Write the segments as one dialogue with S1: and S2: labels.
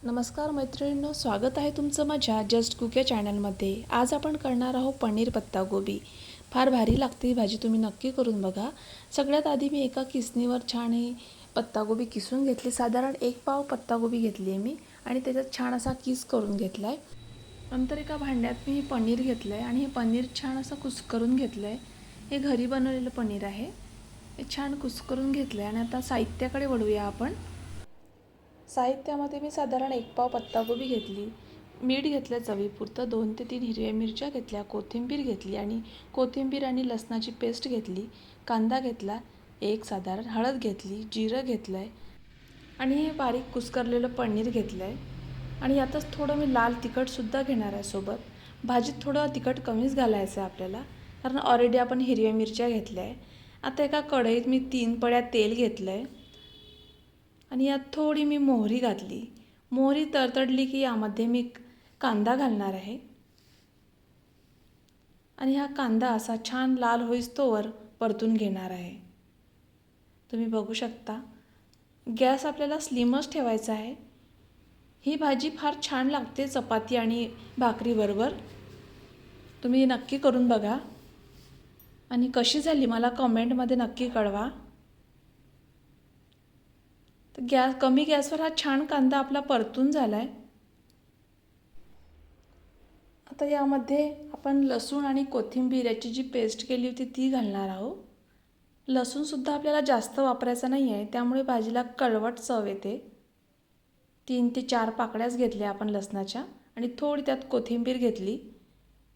S1: नमस्कार मैत्रिणींनो, स्वागत आहे तुमचं माझ्या जस्ट कुक या चॅनलमध्ये। आज आपण करणार आहोत पनीर पत्तागोबी। फार भारी लागते ही भाजी, तुम्ही नक्की करून बघा। सगळ्यात आधी मी एका किसणीवर छान ही पत्तागोबी किसून घेतली। साधारण 1 पाव पत्तागोबी घेतली आहे मी आणि त्याच्यात छान असा किस करून घेतलाय। नंतर एका भांड्यात मी पनीर घेतलंय आणि हे पनीर छान असं कुस्करून घेतलंय। हे घरी बनवलेलं पनीर आहे। हे छान कुस्करून घेतलंय आणि आता साहित्याकडे वळूया आपण। साहित्यामध्ये मी साधारण 1 पाव पत्तागोबी घेतली, मीठ घेतलं चवीपुरतं, 2 ते 3 हिरव्या मिरच्या घेतल्या, कोथिंबीर घेतली आणि कोथिंबीर आणि लसणाची पेस्ट घेतली, कांदा घेतला एक साधारण, हळद घेतली, जिरं घेतलंय आणि हे बारीक कुस्करलेलं पनीर घेतलंय आणि यातच थोडं मी लाल तिखटसुद्धा घेणार आहे सोबत। भाजीत थोडं तिखट कमीच घालायचं आहे आपल्याला, कारण ऑलरेडी आपण हिरव्या मिरच्या घेतल्या आहे। आता एका कढईत मी 3 पळ्या तेल घेतलंय आणि यात थोडी मी मोहरी घातली। मोहरी तडतडली की यामध्ये मी कांदा घालणार आहे आणि हा कांदा असा छान लाल होईस्तोवर परतून घेणार आहे। तुम्ही बघू शकता, गॅस आपल्याला स्लिमच ठेवायचा आहे। ही भाजी फार छान लागते चपाती आणि भाकरीबरोबर। तुम्ही नक्की करून बघा आणि कशी झाली मला कमेंटमध्ये नक्की कळवा। कमी गॅसवर हा छान कांदा आपला परतून झालाय। आता यामध्ये आपण लसूण आणि कोथिंबीर याची जी पेस्ट केली होती ती घालणार आहोत। लसूणसुद्धा आपल्याला जास्त वापरायचा नाही आहे, त्यामुळे भाजीला कळवट चव येते। 3 ते 4 पाकळ्याच घेतल्या आपण लसणाच्या आणि थोडी त्यात कोथिंबीर घेतली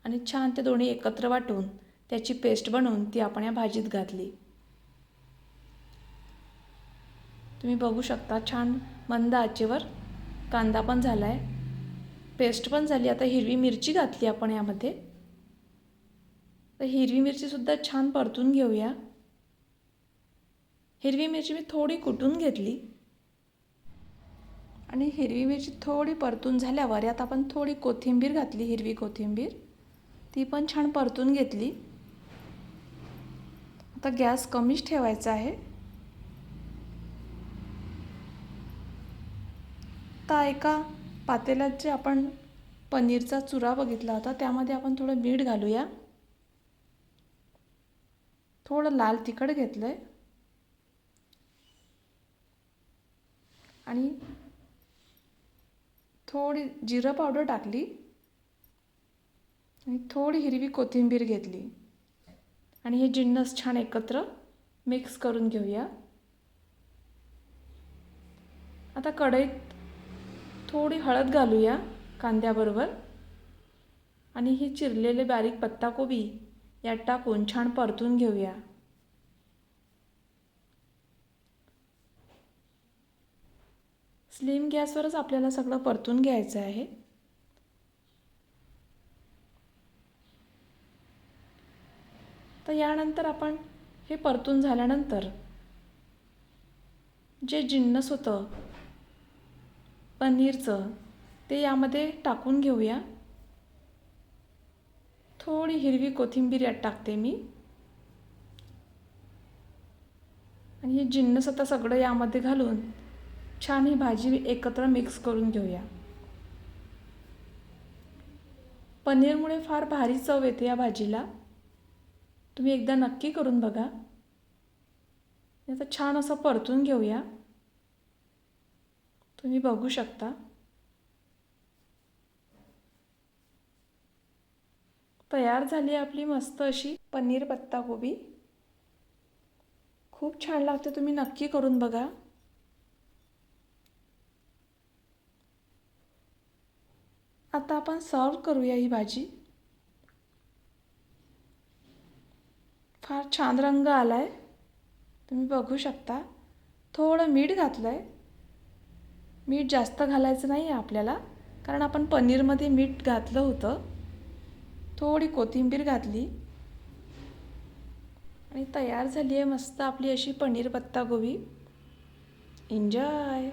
S1: आणि छान ते दोन्ही एकत्र वाटून त्याची पेस्ट बनवून ती आपण या भाजीत घातली। तुम्ही बघू शकता छान मंद आचेवर कांदा पण झालाय, पेस्ट पण झाली। आता हिरवी मिरची घातली आपण यामध्ये, तर हिरवी मिरचीसुद्धा छान परतून घेऊया। हिरवी मिरची मी थोडी कुटून घेतली आणि हिरवी मिरची थोडी परतून झाल्यावर यात आपण थोडी कोथिंबीर घातली, हिरवी कोथिंबीर, ती पण छान परतून घेतली। आता गॅस कमीच ठेवायचा आहे। आता एका पातेल्यात जे आपण पनीरचा चुरा बघितला होता त्यामध्ये आपण थोडं मीठ घालूया, थोडं लाल तिखट घेतलंय आणि थोडी जिरं पावडर टाकली आणि थोडी हिरवी कोथिंबीर घेतली आणि हे जिन्नस छान एकत्र मिक्स करून घेऊया। आता कढईत थोडी हळद घालूया कांद्याबरोबर आणि ही चिरलेले बारीक पत्ताकोबी यात टाकून छान परतून घेऊया। स्लिम गॅसवरच आपल्याला सगळं परतून घ्यायचं आहे। तर यानंतर आपण हे परतून झाल्यानंतर जे जिन्नस होतं पनीरचं ते यामध्ये टाकून घेऊया। थोडी हिरवी कोथिंबीर यात टाकते मी आणि हे जिन्नस आता सगळं यामध्ये घालून छान ही भाजी एकत्र मिक्स करून घेऊया। पनीरमुळे फार भारी चव येते या भाजीला, तुम्ही एकदा नक्की करून बघा। आता छान असं परतून घेऊया। तुम्ही बघू शकता तयार झाली आपली मस्त अशी पनीर पत्तागोबी। खूप छान लागते, तुम्ही नक्की करून बघा। आता आपण सर्व करूया ही भाजी। फार छान रंग आलाय, तुम्ही बघू शकता। थोडं मीठ घातलंय, मीठ जास्त घालायचं नाही आहे आपल्याला, कारण आपण पनीरमध्ये मीठ घातलं होतं। थोडी कोथिंबीर घातली आणि तयार झाली आहे मस्त आपली अशी पनीर पत्तागोबी। एन्जॉय।